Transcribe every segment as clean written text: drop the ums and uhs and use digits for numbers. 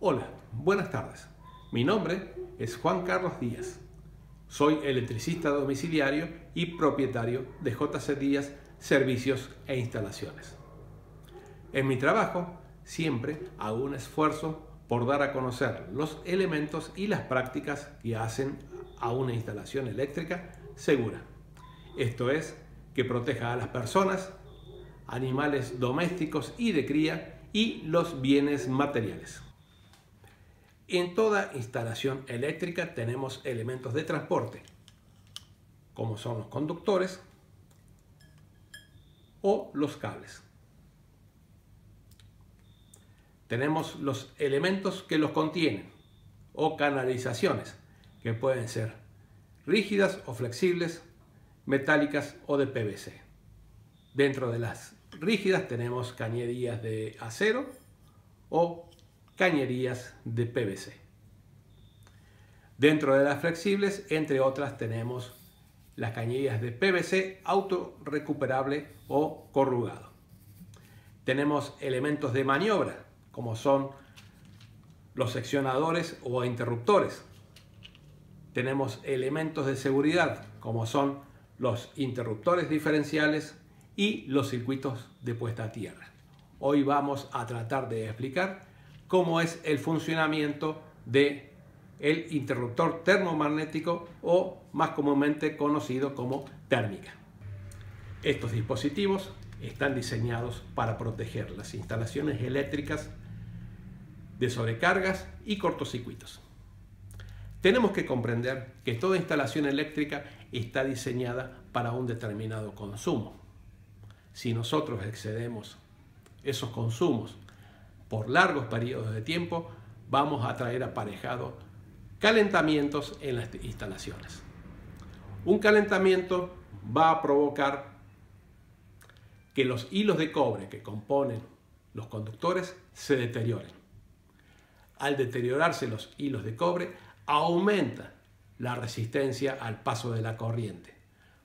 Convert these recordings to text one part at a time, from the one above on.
Hola, buenas tardes. Mi nombre es Juan Carlos Díaz. Soy electricista domiciliario y propietario de JC Díaz Servicios e Instalaciones. En mi trabajo siempre hago un esfuerzo por dar a conocer los elementos y las prácticas que hacen a una instalación eléctrica segura. Esto es, que proteja a las personas, animales domésticos y de cría y los bienes materiales. En toda instalación eléctrica tenemos elementos de transporte, como son los conductores o los cables. Tenemos los elementos que los contienen o canalizaciones, que pueden ser rígidas o flexibles, metálicas o de PVC. Dentro de las rígidas tenemos cañerías de acero o cañerías de PVC. Dentro de las flexibles, entre otras, tenemos las cañerías de PVC autorrecuperable o corrugado. Tenemos elementos de maniobra, como son los seccionadores o interruptores. Tenemos elementos de seguridad, como son los interruptores diferenciales y los circuitos de puesta a tierra. Hoy vamos a tratar de explicar cómo es el funcionamiento del interruptor termomagnético o más comúnmente conocido como térmica. Estos dispositivos están diseñados para proteger las instalaciones eléctricas de sobrecargas y cortocircuitos. Tenemos que comprender que toda instalación eléctrica está diseñada para un determinado consumo. Si nosotros excedemos esos consumos por largos periodos de tiempo, vamos a traer aparejado calentamientos en las instalaciones. Un calentamiento va a provocar que los hilos de cobre que componen los conductores se deterioren. Al deteriorarse los hilos de cobre, aumenta la resistencia al paso de la corriente.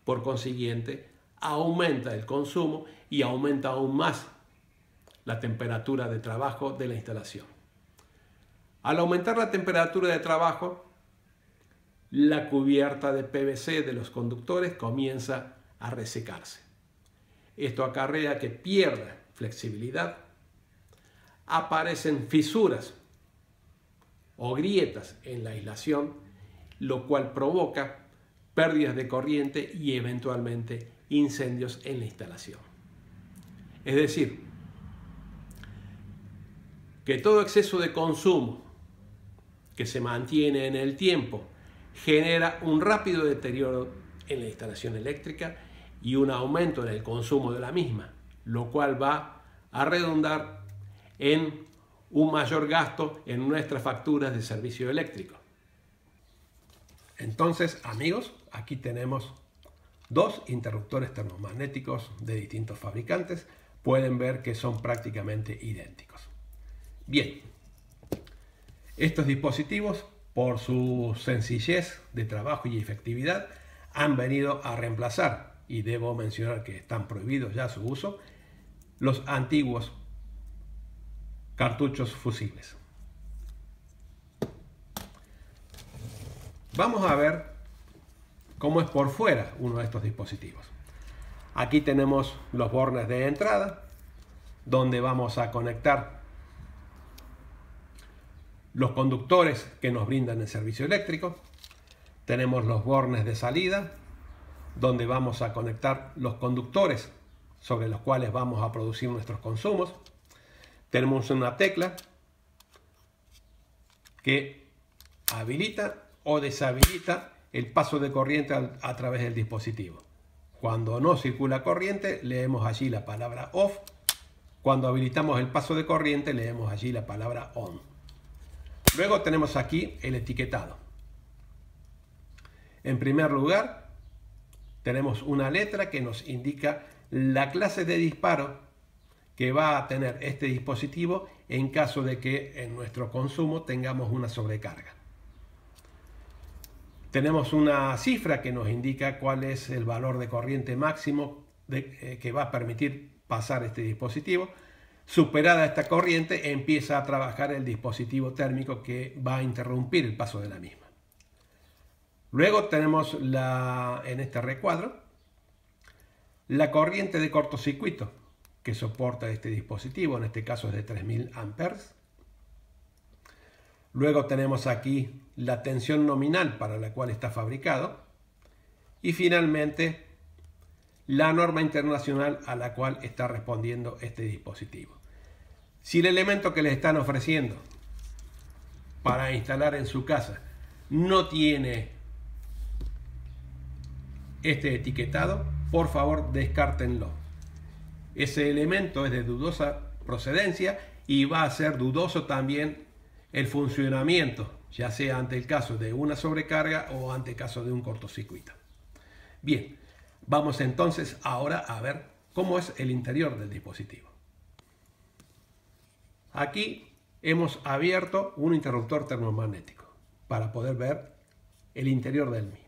Por consiguiente, aumenta el consumo y aumenta aún más la temperatura de trabajo de la instalación. Al aumentar la temperatura de trabajo, la cubierta de PVC de los conductores comienza a resecarse. Esto acarrea que pierda flexibilidad, aparecen fisuras o grietas en la aislación, lo cual provoca pérdidas de corriente y eventualmente incendios en la instalación. Es decir, que todo exceso de consumo que se mantiene en el tiempo genera un rápido deterioro en la instalación eléctrica y un aumento en el consumo de la misma, lo cual va a redundar en un mayor gasto en nuestras facturas de servicio eléctrico. Entonces, amigos, aquí tenemos dos interruptores termomagnéticos de distintos fabricantes. Pueden ver que son prácticamente idénticos. Bien, estos dispositivos, por su sencillez de trabajo y efectividad, han venido a reemplazar, y debo mencionar que están prohibidos ya su uso, los antiguos cartuchos fusibles. Vamos a ver cómo es por fuera uno de estos dispositivos. Aquí tenemos los bornes de entrada, donde vamos a conectar los conductores que nos brindan el servicio eléctrico. Tenemos los bornes de salida, donde vamos a conectar los conductores sobre los cuales vamos a producir nuestros consumos. Tenemos una tecla que habilita o deshabilita el paso de corriente a través del dispositivo. Cuando no circula corriente, leemos allí la palabra off. Cuando habilitamos el paso de corriente, leemos allí la palabra on. Luego tenemos aquí el etiquetado. En primer lugar, tenemos una letra que nos indica la clase de disparo que va a tener este dispositivo en caso de que en nuestro consumo tengamos una sobrecarga. Tenemos una cifra que nos indica cuál es el valor de corriente máximo que va a permitir pasar este dispositivo. Superada esta corriente, empieza a trabajar el dispositivo térmico que va a interrumpir el paso de la misma. Luego tenemos en este recuadro la corriente de cortocircuito que soporta este dispositivo, en este caso es de 3000 amperes. Luego tenemos aquí la tensión nominal para la cual está fabricado. Y finalmente la norma internacional a la cual está respondiendo este dispositivo. Si el elemento que les están ofreciendo para instalar en su casa no tiene este etiquetado, por favor descártenlo. Ese elemento es de dudosa procedencia y va a ser dudoso también el funcionamiento, ya sea ante el caso de una sobrecarga o ante el caso de un cortocircuito. Bien, vamos entonces ahora a ver cómo es el interior del dispositivo. Aquí hemos abierto un interruptor termomagnético para poder ver el interior del mismo.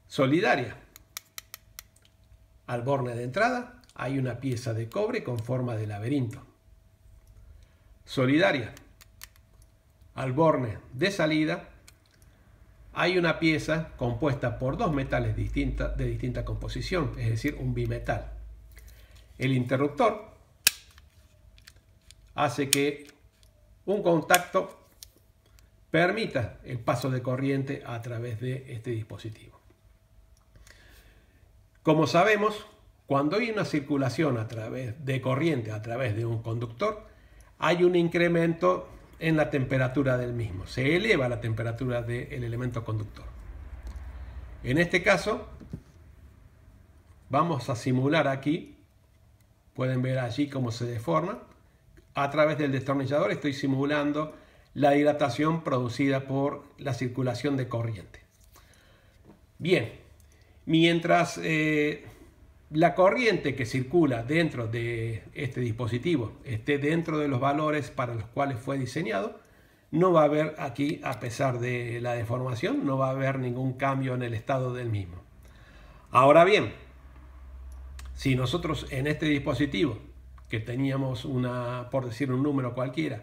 Solidaria. Al borne de entrada hay una pieza de cobre con forma de laberinto. Solidaria. Al borne de salida hay una pieza compuesta por dos metales de distinta composición, es decir, un bimetal. El interruptor hace que un contacto permita el paso de corriente a través de este dispositivo. Como sabemos, cuando hay una circulación de corriente a través de un conductor, hay un incremento en la temperatura del mismo. Se eleva la temperatura del elemento conductor. En este caso, vamos a simular aquí, pueden ver allí cómo se deforma. A través del destornillador estoy simulando la dilatación producida por la circulación de corriente. Bien. Mientras la corriente que circula dentro de este dispositivo esté dentro de los valores para los cuales fue diseñado, no va a haber aquí, a pesar de la deformación, no va a haber ningún cambio en el estado del mismo. Ahora bien, si nosotros en este dispositivo, que teníamos por decir un número cualquiera,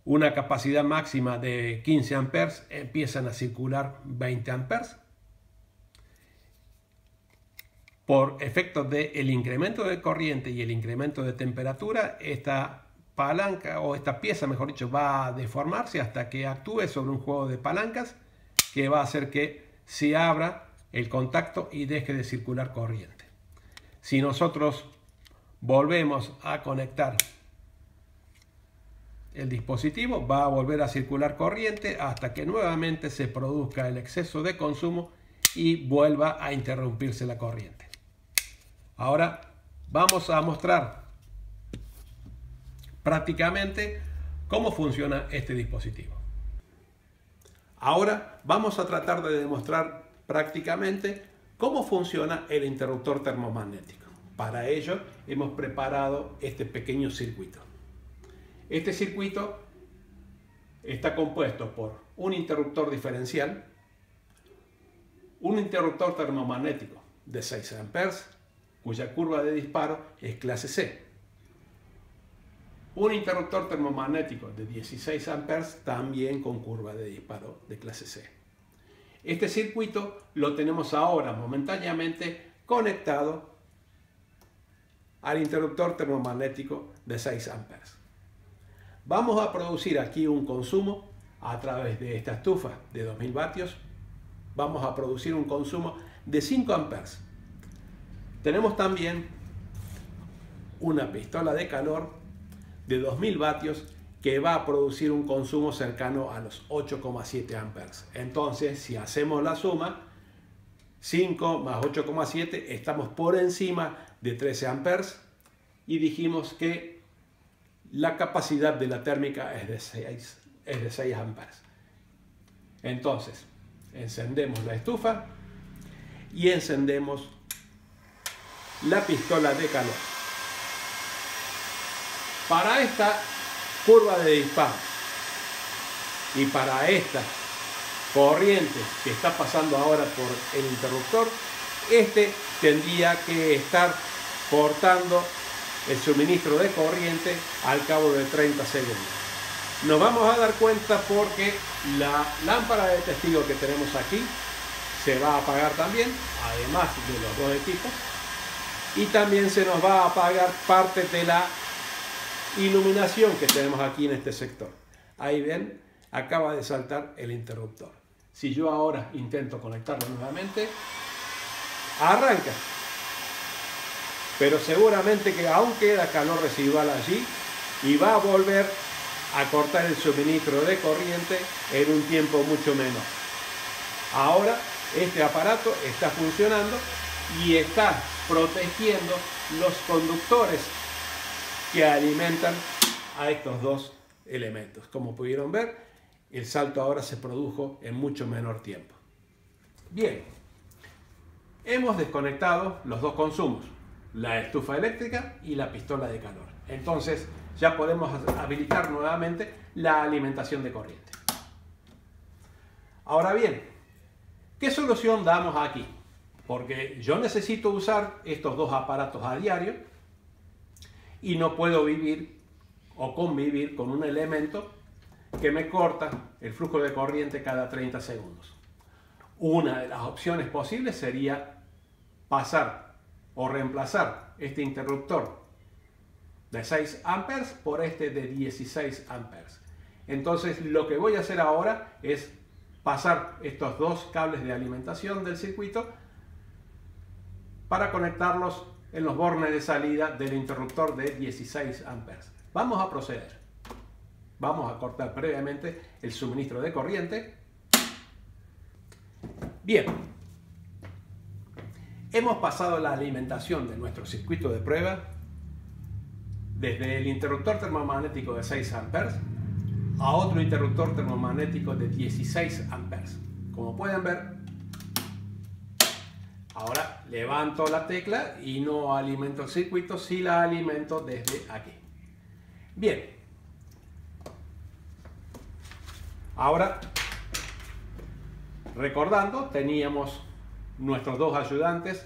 una capacidad máxima de 15 amperes, empiezan a circular 20 amperes, por efectos del incremento de corriente y el incremento de temperatura, esta palanca o esta pieza, mejor dicho, va a deformarse hasta que actúe sobre un juego de palancas que va a hacer que se abra el contacto y deje de circular corriente. Si nosotros volvemos a conectar el dispositivo, va a volver a circular corriente hasta que nuevamente se produzca el exceso de consumo y vuelva a interrumpirse la corriente. Ahora vamos a mostrar prácticamente cómo funciona este dispositivo. Ahora vamos a tratar de demostrar prácticamente cómo funciona el interruptor termomagnético. Para ello hemos preparado este pequeño circuito. Este circuito está compuesto por un interruptor diferencial, un interruptor termomagnético de 6 amperes, cuya curva de disparo es clase C. Un interruptor termomagnético de 16 amperes también con curva de disparo de clase C. Este circuito lo tenemos ahora momentáneamente conectado al interruptor termomagnético de 6 amperes. Vamos a producir aquí un consumo a través de esta estufa de 2000 vatios. Vamos a producir un consumo de 5 amperes. Tenemos también una pistola de calor de 2000 vatios que va a producir un consumo cercano a los 8,7 amperes. Entonces, si hacemos la suma, 5 más 8,7, estamos por encima de 13 amperes y dijimos que la capacidad de la térmica es de 6 amperes. Entonces, encendemos la estufa y encendemos la pistola de calor. Para esta curva de disparo y para esta corriente que está pasando ahora por el interruptor, este tendría que estar cortando el suministro de corriente al cabo de 30 segundos. Nos vamos a dar cuenta porque la lámpara de testigo que tenemos aquí se va a apagar también, además de los dos equipos, y también se nos va a apagar parte de la iluminación que tenemos aquí en este sector. Ahí ven, acaba de saltar el interruptor. Si yo ahora intento conectarlo nuevamente, arranca. Pero seguramente que aún queda calor residual allí y va a volver a cortar el suministro de corriente en un tiempo mucho menor. Ahora este aparato está funcionando y está protegiendo los conductores que alimentan a estos dos elementos. Como pudieron ver, el salto ahora se produjo en mucho menor tiempo. Bien, hemos desconectado los dos consumos, la estufa eléctrica y la pistola de calor. Entonces ya podemos habilitar nuevamente la alimentación de corriente. Ahora bien, ¿qué solución damos aquí? Porque yo necesito usar estos dos aparatos a diario y no puedo vivir o convivir con un elemento que me corta el flujo de corriente cada 30 segundos. Una de las opciones posibles sería pasar o reemplazar este interruptor de 6 amperes por este de 16 amperes. Entonces lo que voy a hacer ahora es pasar estos dos cables de alimentación del circuito para conectarlos en los bornes de salida del interruptor de 16 amperes. Vamos a proceder. Vamos a cortar previamente el suministro de corriente. Bien. Hemos pasado la alimentación de nuestro circuito de prueba desde el interruptor termomagnético de 6 amperes a otro interruptor termomagnético de 16 amperes. Como pueden ver, ahora levanto la tecla y no alimento el circuito, sí la alimento desde aquí. Bien. Ahora, recordando, teníamos nuestros dos ayudantes,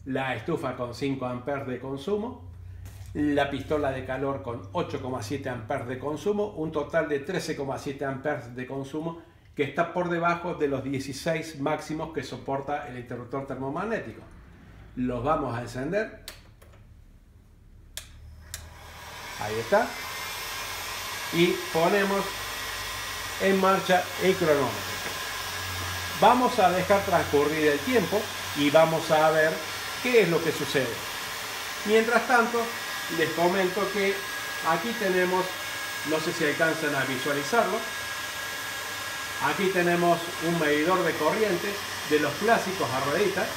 la estufa con 5 amperes de consumo, la pistola de calor con 8,7 amperes de consumo, un total de 13,7 amperes de consumo que está por debajo de los 16 máximos que soporta el interruptor termomagnético. Los vamos a encender. Ahí está. Y ponemos en marcha el cronómetro. Vamos a dejar transcurrir el tiempo y vamos a ver qué es lo que sucede. Mientras tanto, les comento que aquí tenemos, no sé si alcanzan a visualizarlo, aquí tenemos un medidor de corriente de los clásicos a rueditas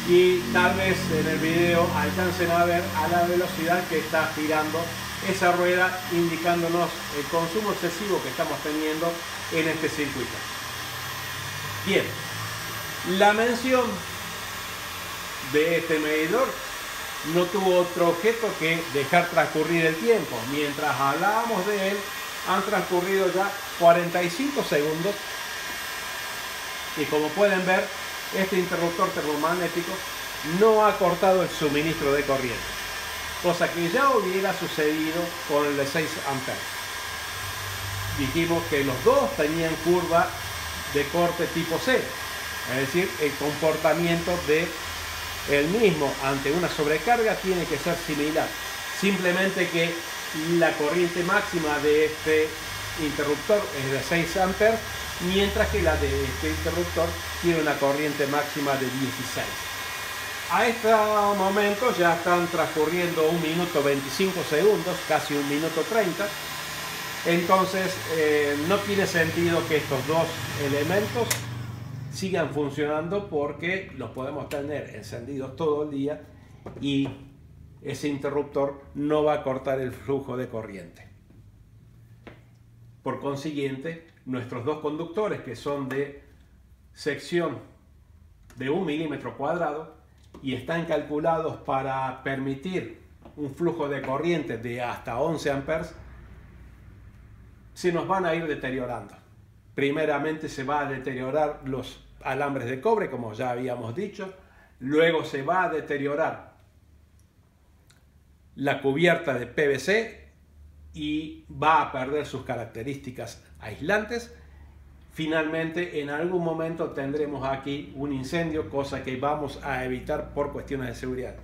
y tal vez en el video alcancen a ver a la velocidad que está girando esa rueda, indicándonos el consumo excesivo que estamos teniendo en este circuito. Bien, la mención de este medidor no tuvo otro objeto que dejar transcurrir el tiempo. Mientras hablábamos de él, han transcurrido ya 45 segundos y como pueden ver, este interruptor termomagnético no ha cortado el suministro de corriente, cosa que ya hubiera sucedido con el de 6 amperes. Dijimos que los dos tenían curva de corte tipo C, es decir, el comportamiento de el mismo ante una sobrecarga tiene que ser similar, simplemente que la corriente máxima de este interruptor es de 6 amperes, mientras que la de este interruptor tiene una corriente máxima de 16. A este momento ya están transcurriendo 1 minuto 25 segundos, casi 1 minuto 30. Entonces no tiene sentido que estos dos elementos sigan funcionando porque los podemos tener encendidos todo el día y ese interruptor no va a cortar el flujo de corriente. Por consiguiente, nuestros dos conductores, que son de sección de 1 milímetro cuadrado y están calculados para permitir un flujo de corriente de hasta 11 amperes, se nos van a ir deteriorando. Primeramente se va a deteriorar los alambres de cobre, como ya habíamos dicho, luego se va a deteriorar la cubierta de PVC y va a perder sus características aislantes. Finalmente, en algún momento tendremos aquí un incendio, cosa que vamos a evitar por cuestiones de seguridad.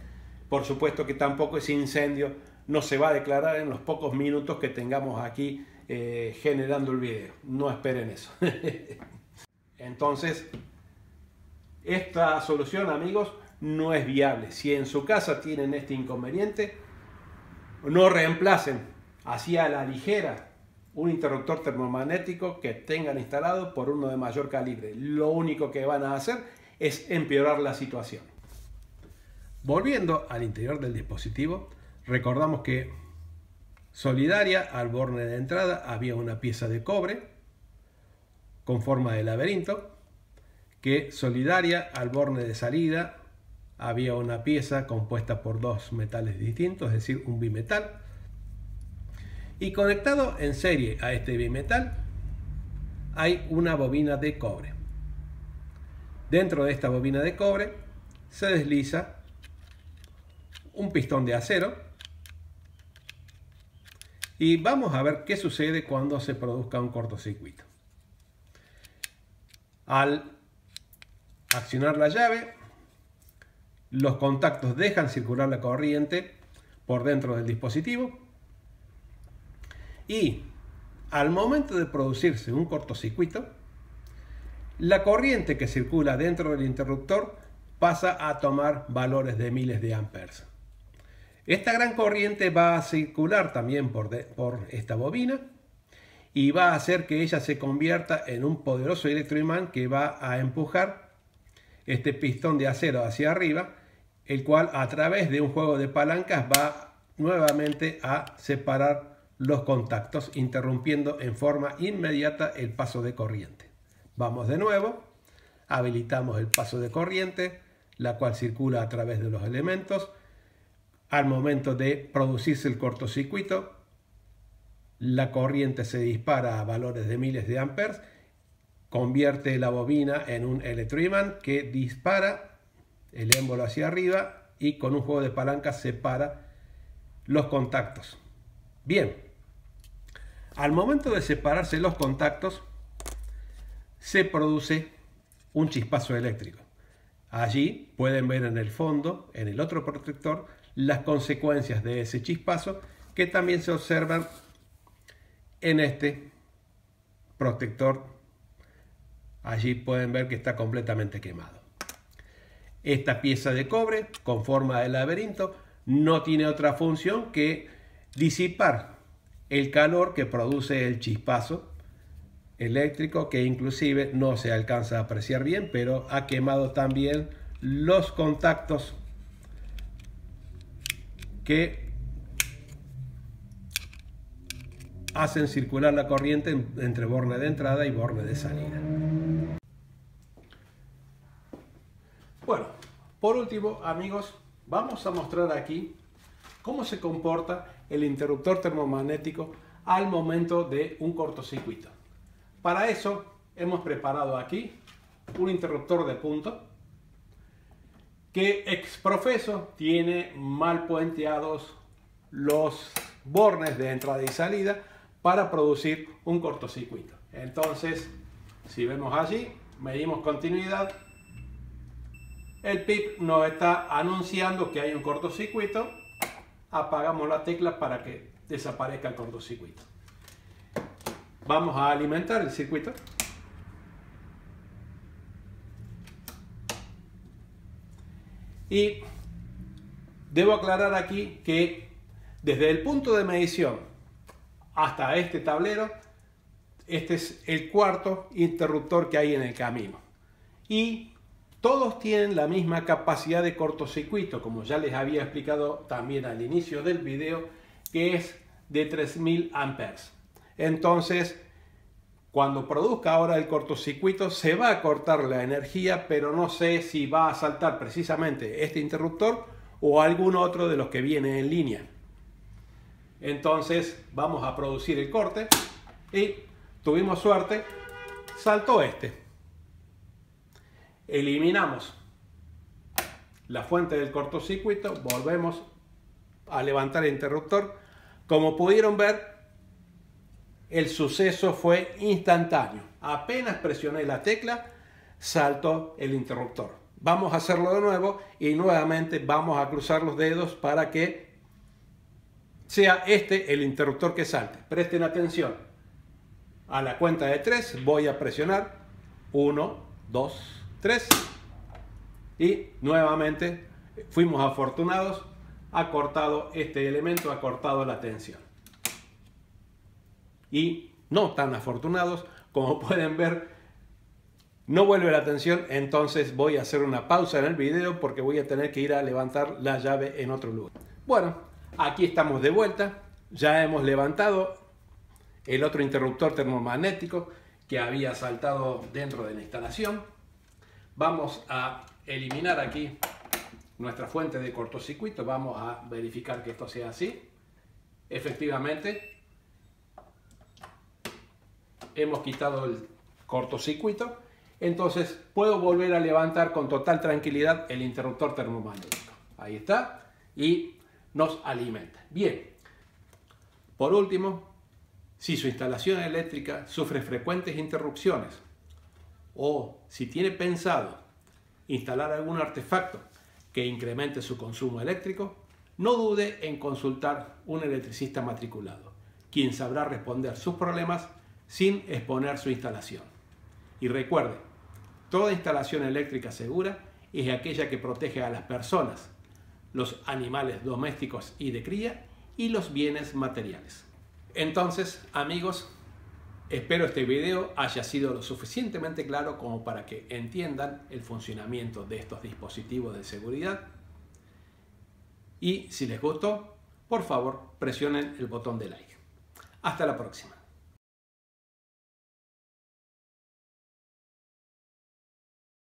Por supuesto que tampoco ese incendio no se va a declarar en los pocos minutos que tengamos aquí generando el video. No esperen eso. Entonces, esta solución, amigos, no es viable. Si en su casa tienen este inconveniente, no reemplacen así a la ligera un interruptor termomagnético que tengan instalado por uno de mayor calibre. Lo único que van a hacer es empeorar la situación. Volviendo al interior del dispositivo, recordamos que solidaria al borne de entrada había una pieza de cobre con forma de laberinto, que solidaria al borne de salida había una pieza compuesta por dos metales distintos, es decir, un bimetal. Y conectado en serie a este bimetal hay una bobina de cobre. Dentro de esta bobina de cobre se desliza un pistón de acero y vamos a ver qué sucede cuando se produzca un cortocircuito. Al accionar la llave, los contactos dejan circular la corriente por dentro del dispositivo y al momento de producirse un cortocircuito, la corriente que circula dentro del interruptor pasa a tomar valores de miles de amperes. Esta gran corriente va a circular también por esta bobina y va a hacer que ella se convierta en un poderoso electroimán que va a empujar este pistón de acero hacia arriba, el cual a través de un juego de palancas va nuevamente a separar los contactos, interrumpiendo en forma inmediata el paso de corriente. Vamos de nuevo, habilitamos el paso de corriente, la cual circula a través de los elementos. Al momento de producirse el cortocircuito, la corriente se dispara a valores de miles de amperes, convierte la bobina en un electroimán que dispara el émbolo hacia arriba y con un juego de palancas separa los contactos. Bien, al momento de separarse los contactos se produce un chispazo eléctrico. Allí pueden ver en el fondo, en el otro protector, las consecuencias de ese chispazo que también se observan en este protector. Allí pueden ver que está completamente quemado. Esta pieza de cobre con forma de laberinto no tiene otra función que disipar el calor que produce el chispazo eléctrico, que inclusive no se alcanza a apreciar bien, pero ha quemado también los contactos que hacen circular la corriente entre borne de entrada y borne de salida. Bueno, por último, amigos, vamos a mostrar aquí cómo se comporta el interruptor termomagnético al momento de un cortocircuito. Para eso hemos preparado aquí un interruptor de punto que ex profeso tiene mal puenteados los bornes de entrada y salida para producir un cortocircuito. Entonces, si vemos allí, medimos continuidad, el PIP nos está anunciando que hay un cortocircuito, apagamos la tecla para que desaparezca el cortocircuito. Vamos a alimentar el circuito. Y debo aclarar aquí que desde el punto de medición hasta este tablero, este es el cuarto interruptor que hay en el camino. Y todos tienen la misma capacidad de cortocircuito, como ya les había explicado también al inicio del video, que es de 3000 amperes. Entonces, cuando produzca ahora el cortocircuito, se va a cortar la energía, pero no sé si va a saltar precisamente este interruptor o algún otro de los que viene en línea. Entonces, vamos a producir el corte y tuvimos suerte, saltó este. Eliminamos la fuente del cortocircuito, volvemos a levantar el interruptor. Como pudieron ver, el suceso fue instantáneo. Apenas presioné la tecla, saltó el interruptor. Vamos a hacerlo de nuevo y nuevamente vamos a cruzar los dedos para que sea este el interruptor que salte. Presten atención. A la cuenta de 3 voy a presionar 1, 2, 3 y nuevamente fuimos afortunados. Ha cortado este elemento, ha cortado la tensión. Y no tan afortunados, como pueden ver, no vuelve la tensión. Entonces voy a hacer una pausa en el video porque voy a tener que ir a levantar la llave en otro lugar. Bueno, aquí estamos de vuelta. Ya hemos levantado el otro interruptor termomagnético que había saltado dentro de la instalación. Vamos a eliminar aquí nuestra fuente de cortocircuito. Vamos a verificar que esto sea así. Efectivamente, hemos quitado el cortocircuito. Entonces puedo volver a levantar con total tranquilidad el interruptor termomagnético. Ahí está. Y nos alimenta. Bien. Por último, si su instalación eléctrica sufre frecuentes interrupciones o si tiene pensado instalar algún artefacto que incremente su consumo eléctrico, no dude en consultar un electricista matriculado, quien sabrá responder sus problemas sin exponer su instalación. Y recuerde, toda instalación eléctrica segura es aquella que protege a las personas, los animales domésticos y de cría y los bienes materiales. Entonces, amigos, espero este video haya sido lo suficientemente claro como para que entiendan el funcionamiento de estos dispositivos de seguridad. Y si les gustó, por favor, presionen el botón de like. Hasta la próxima.